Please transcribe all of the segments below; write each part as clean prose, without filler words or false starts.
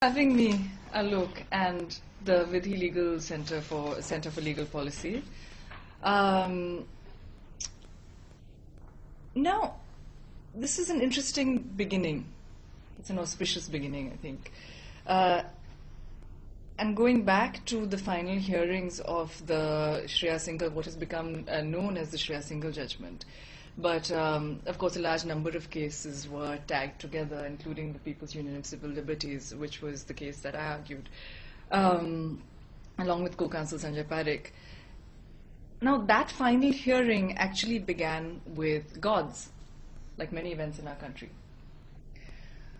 Having me, Alok, and the Vidhi Legal Center for Legal Policy. Now, this is an interesting beginning. It's an auspicious beginning, I think. And going back to the final hearings of the Shreya Singhal, what has become known as the Shreya Singhal judgment. But, of course, a large number of cases were tagged together, including the People's Union of Civil Liberties, which was the case that I argued, along with co-counsel Sanjay Parekh. Now, that final hearing actually began with gods, like many events in our country.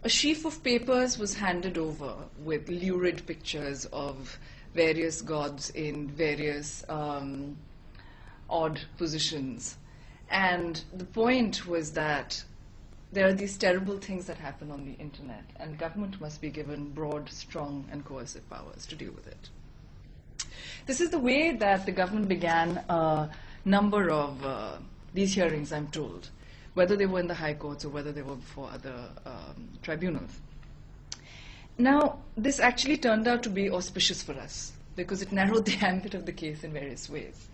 A sheaf of papers was handed over with lurid pictures of various gods in various odd positions. And the point was that there are these terrible things that happen on the internet, and government must be given broad, strong, and coercive powers to deal with it. This is the way that the government began a number of these hearings, I'm told, whether they were in the high courts or whether they were before other tribunals. Now, this actually turned out to be auspicious for us because it narrowed the ambit of the case in various ways.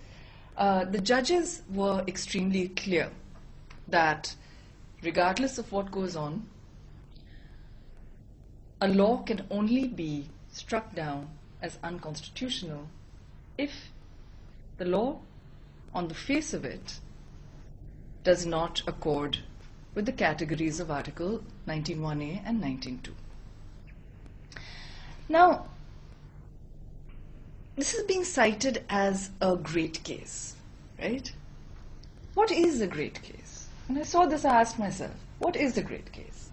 The judges were extremely clear that regardless of what goes on, a law can only be struck down as unconstitutional if the law, on the face of it, does not accord with the categories of Article 19(1)A and 19(2). Now, this is being cited as a great case, right? What is a great case? When I saw this, I asked myself, what is a great case?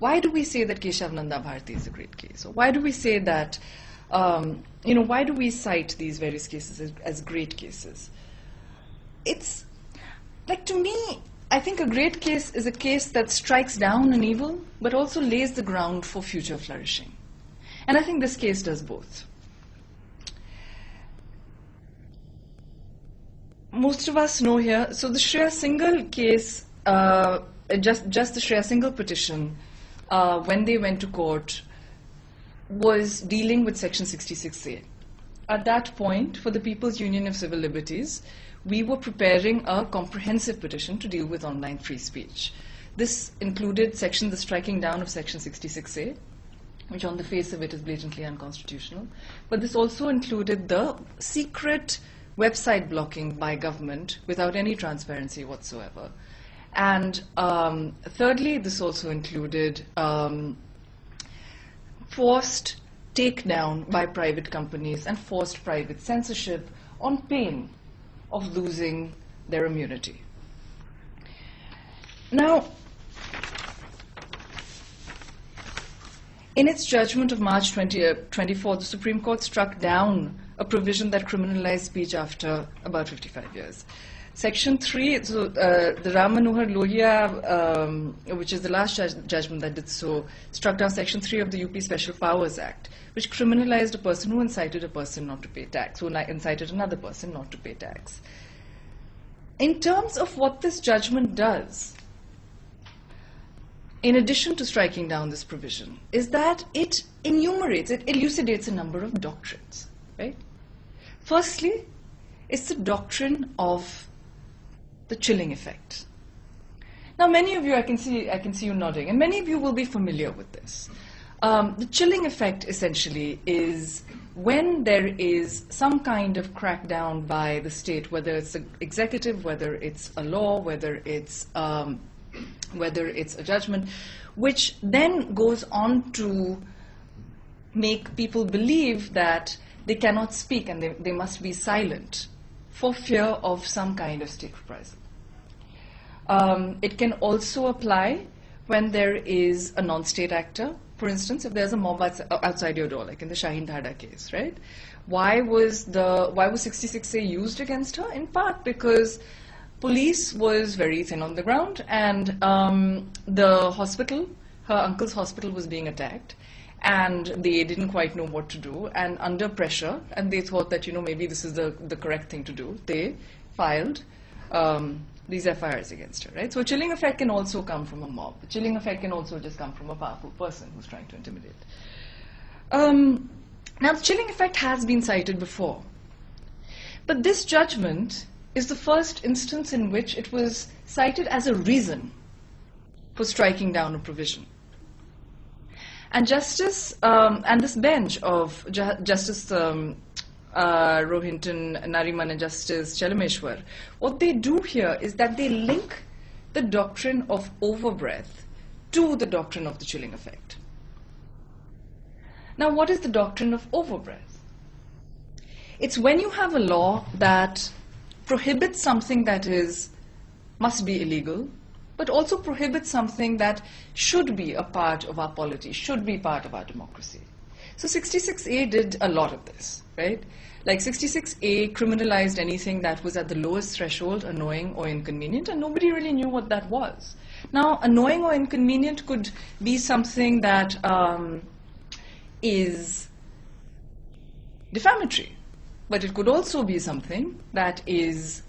Why do we say that Keshav Nanda Bharti is a great case? Or why do we say that, why do we cite these various cases as great cases? It's, like, to me, I think a great case is a case that strikes down an evil, but also lays the ground for future flourishing. And I think this case does both. Most of us know here, so the Shreya Singhal case, just the Shreya Singhal petition, when they went to court, was dealing with Section 66A. At that point, for the People's Union of Civil Liberties, we were preparing a comprehensive petition to deal with online free speech. This included the striking down of Section 66A, which on the face of it is blatantly unconstitutional. But this also included the secret website blocking by government without any transparency whatsoever. And thirdly, this also included forced takedown by private companies and forced private censorship on pain of losing their immunity. Now, in its judgment of March 24, the Supreme Court struck down a provision that criminalized speech after about 55 years. Section 3, so the Ram Manohar Lohia, which is the last judgment that did so, struck down Section 3 of the UP Special Powers Act, which criminalized a person who incited a person not to pay tax, who incited another person not to pay tax. In terms of what this judgment does, in addition to striking down this provision, is that it enumerates, it elucidates a number of doctrines, right? Firstly, it's the doctrine of the chilling effect. Now, many of you, I can see you nodding, and many of you will be familiar with this. The chilling effect, essentially, is when there is some kind of crackdown by the state, whether it's the executive, whether it's a law, whether it's a judgment, which then goes on to make people believe that they cannot speak and they must be silent for fear of some kind of state reprisal. It can also apply when there is a non-state actor. For instance, if there's a mob outside your door, like in the Shaheen Dhada case, right? Why was 66A used against her? In part because police was very thin on the ground, and the hospital, her uncle's hospital, was being attacked, and they didn't quite know what to do, and under pressure, and they thought that, maybe this is the correct thing to do, they filed these FIRs against her, right? So a chilling effect can also come from a mob. A chilling effect can also just come from a powerful person who's trying to intimidate. Now, the chilling effect has been cited before. But this judgment is the first instance in which it was cited as a reason for striking down a provision. And and this bench of Justice Rohinton Nariman and Justice Chalameshwar, what they do here is that they link the doctrine of overbreadth to the doctrine of the chilling effect. Now, what is the doctrine of overbreadth? It's when you have a law that prohibits something that must be illegal, but also prohibits something that should be a part of our polity, should be part of our democracy. So 66A did a lot of this, right? Like 66A criminalized anything that was at the lowest threshold, annoying or inconvenient, and nobody really knew what that was. Now, annoying or inconvenient could be something that is defamatory, but it could also be something that is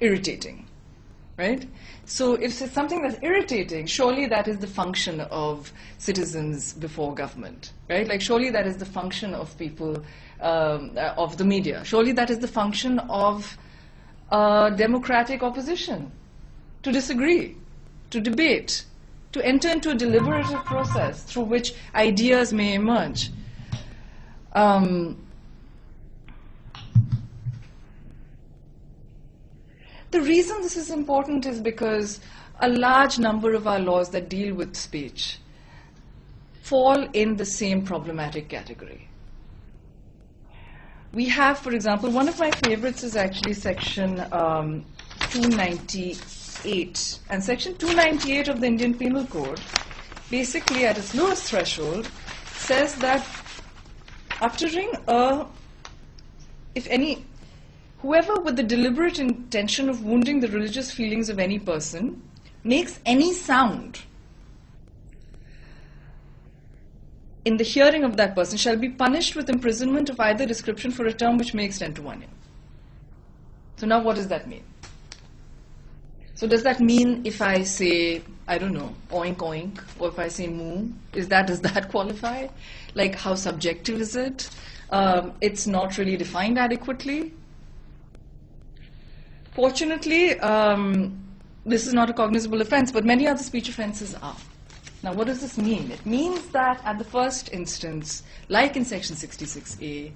irritating, right? So if it's something that's irritating, surely that is the function of citizens before government, right? Like surely that is the function of people, of the media. Surely that is the function of democratic opposition, to disagree, to debate, to enter into a deliberative process through which ideas may emerge. The reason this is important is because a large number of our laws that deal with speech fall in the same problematic category. We have, for example, one of my favorites is actually Section 298. And Section 298 of the Indian Penal Code, basically at its lowest threshold, says that uttering whoever with the deliberate intention of wounding the religious feelings of any person makes any sound in the hearing of that person shall be punished with imprisonment of either description for a term which may extend to 1 year. So now what does that mean? So does that mean if I say, I don't know, oink oink, or if I say moo, does that qualify? Like how subjective is it? It's not really defined adequately. Fortunately, this is not a cognizable offense, but many other speech offenses are. Now, what does this mean? It means that at the first instance, like in Section 66A,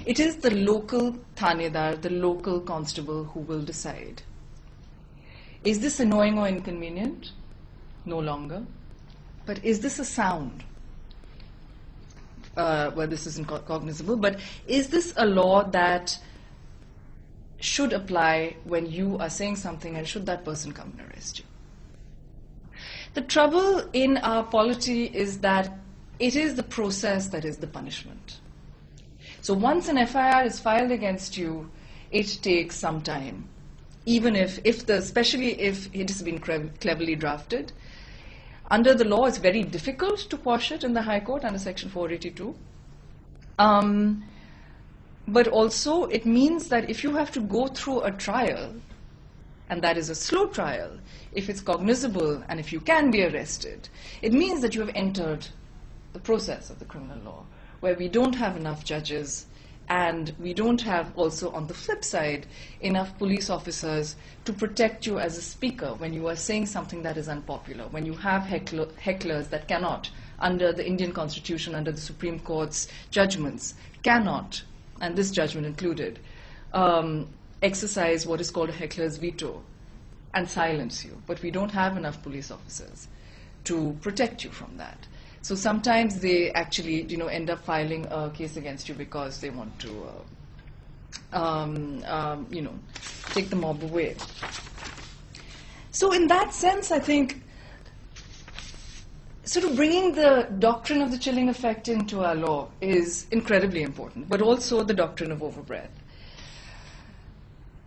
it is the local thanedar, the local constable, who will decide. Is this annoying or inconvenient? No longer. But is this a sound? Well, this isn't cognizable, but is this a law that should apply when you are saying something, and should that person come and arrest you? The trouble in our polity is that it is the process that is the punishment. So once an FIR is filed against you, it takes some time. Even especially if it has been cleverly drafted. Under the law, it's very difficult to quash it in the High Court under Section 482. But also, it means that if you have to go through a trial, and that is a slow trial, if it's cognizable and if you can be arrested, it means that you have entered the process of the criminal law, where we don't have enough judges, and we don't have also, on the flip side, enough police officers to protect you as a speaker when you are saying something that is unpopular, when you have hecklers that cannot, under the Indian Constitution, under the Supreme Court's judgments, cannot, and this judgment included, exercise what is called a heckler's veto and silence you. But we don't have enough police officers to protect you from that. So sometimes they actually, end up filing a case against you because they want to, take the mob away. So in that sense, I think, sort of bringing the doctrine of the chilling effect into our law is incredibly important, but also the doctrine of overbreadth.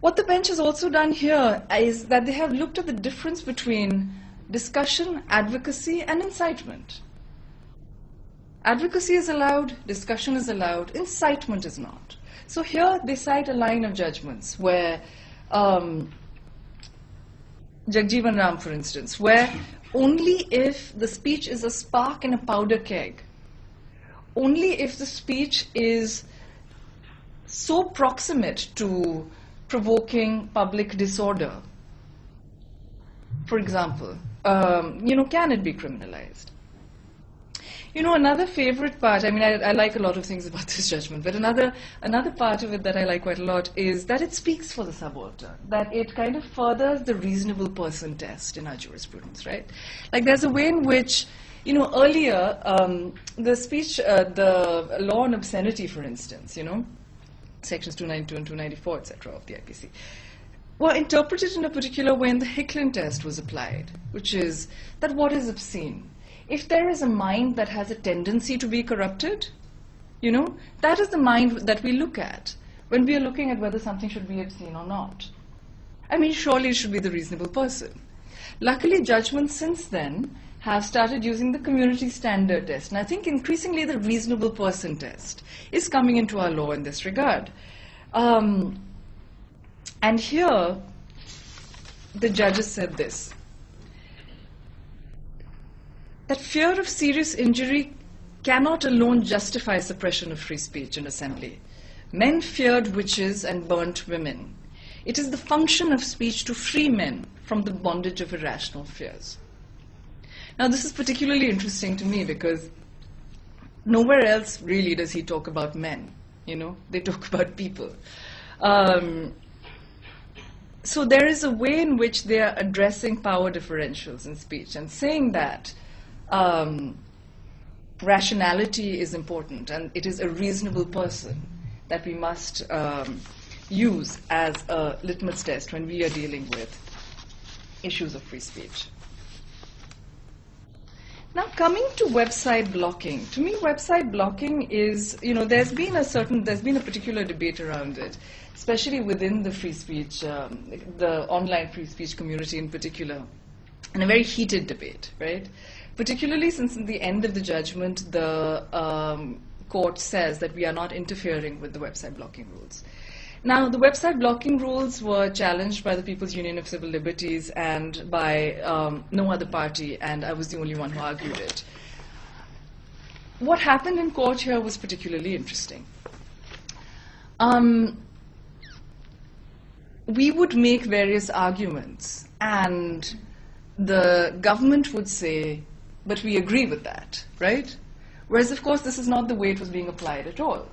What the bench has also done here is that they have looked at the difference between discussion, advocacy, and incitement. Advocacy is allowed, discussion is allowed, incitement is not. So here they cite a line of judgments where, Jagjeevan Ram, for instance, where only if the speech is a spark in a powder keg only if the speech is so proximate to provoking public disorder, for example, can it be criminalized? Another favorite part, I like a lot of things about this judgment, but another part of it that I like quite a lot is that it speaks for the subaltern, that it kind of furthers the reasonable person test in our jurisprudence, right? Like there's a way in which, earlier, the speech, the law on obscenity, for instance, sections 292 and 294, etc. of the IPC, were interpreted in a particular way, and the Hicklin test was applied, which is that what is obscene? If there is a mind that has a tendency to be corrupted, that is the mind that we look at when we are looking at whether something should be obscene or not. Surely it should be the reasonable person. Luckily, judgments since then have started using the community standard test, and I think increasingly the reasonable person test is coming into our law in this regard. And here, the judges said this, that fear of serious injury cannot alone justify suppression of free speech in assembly. Men feared witches and burnt women. It is the function of speech to free men from the bondage of irrational fears. Now, this is particularly interesting to me because nowhere else really does he talk about men. They talk about people. So there is a way in which they are addressing power differentials in speech and saying that rationality is important, and it is a reasonable person that we must use as a litmus test when we are dealing with issues of free speech. Now, coming to website blocking, to me, website blocking is, there's been a particular debate around it, especially within the free speech, the online free speech community in particular, and a very heated debate, right? Particularly since in the end of the judgment, the court says that we are not interfering with the website blocking rules. Now, the website blocking rules were challenged by the People's Union of Civil Liberties and by no other party, and I was the only one who argued it. What happened in court here was particularly interesting. We would make various arguments, and the government would say, but we agree with that, right? Whereas, of course, this is not the way it was being applied at all.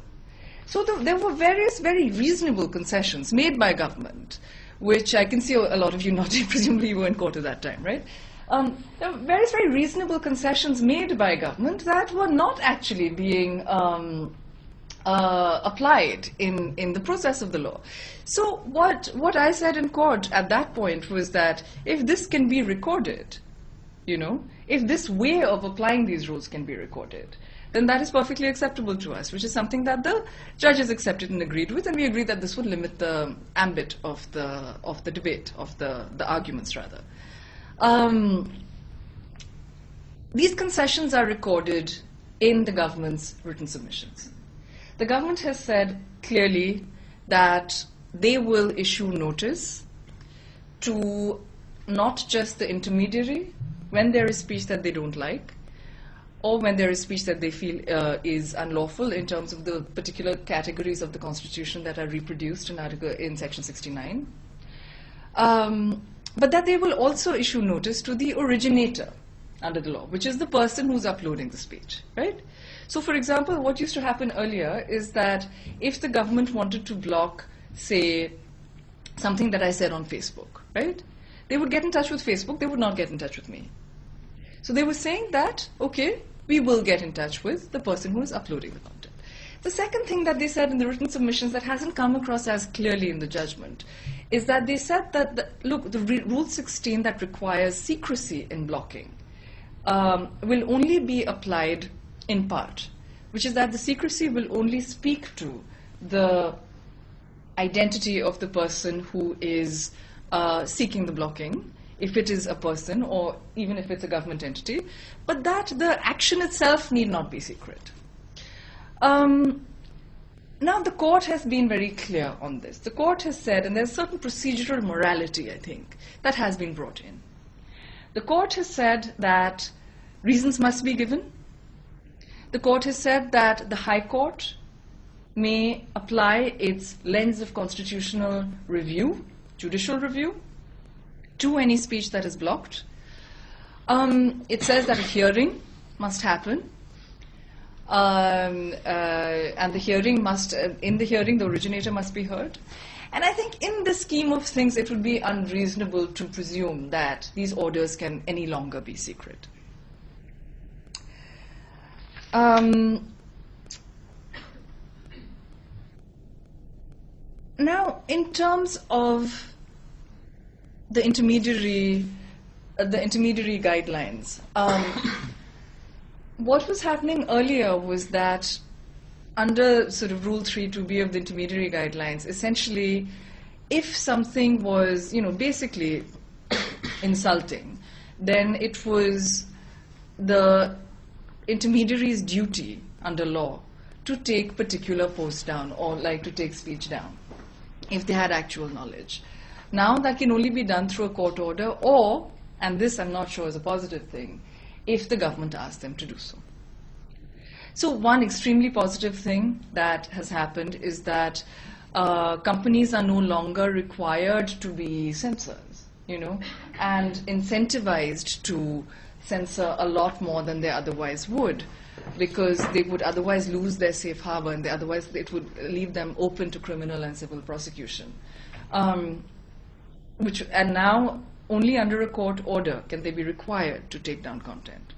So there were various very reasonable concessions made by government, which I can see a lot of you nodding, presumably you were in court at that time, right? There were various very reasonable concessions made by government that were not actually being applied in the process of the law. So what I said in court at that point was that if this can be recorded, if this way of applying these rules can be recorded, then that is perfectly acceptable to us, which is something that the judges accepted and agreed with, and we agreed that this would limit the ambit of the debate, of the arguments rather. These concessions are recorded in the government's written submissions. The government has said clearly that they will issue notice to not just the intermediary when there is speech that they don't like, or when there is speech that they feel is unlawful in terms of the particular categories of the Constitution that are reproduced in Section 69, but that they will also issue notice to the originator under the law, which is the person who's uploading the speech, right? So, for example, what used to happen earlier is that if the government wanted to block, say, something that I said on Facebook, right? They would get in touch with Facebook, they would not get in touch with me. So they were saying that, okay, we will get in touch with the person who is uploading the content. The second thing that they said in the written submissions that hasn't come across as clearly in the judgment is that they said that, look, the Rule 16 that requires secrecy in blocking will only be applied in part, which is that the secrecy will only speak to the identity of the person who is seeking the blocking, if it is a person or even if it's a government entity, but that the action itself need not be secret. Now, the court has been very clear on this. The court has said, and there's certain procedural morality, I think, that has been brought in. The court has said that reasons must be given, the court has said that the High Court may apply its lens of constitutional review, judicial review, to any speech that is blocked. It says that a hearing must happen, and the hearing must, in the hearing, the originator must be heard. And I think in the scheme of things, it would be unreasonable to presume that these orders can any longer be secret. Now, in terms of the intermediary guidelines, what was happening earlier was that under sort of Rule 3(2)(b) of the intermediary guidelines, essentially, if something was, basically insulting, then it was the intermediary's duty under law to take particular posts down, or like to take speech down, if they had actual knowledge. Now that can only be done through a court order, or, and this I'm not sure is a positive thing, if the government asks them to do so. So one extremely positive thing that has happened is that companies are no longer required to be censors, and incentivized to censor a lot more than they otherwise would, because they would otherwise lose their safe harbor, and otherwise it would leave them open to criminal and civil prosecution. And now, only under a court order can they be required to take down content.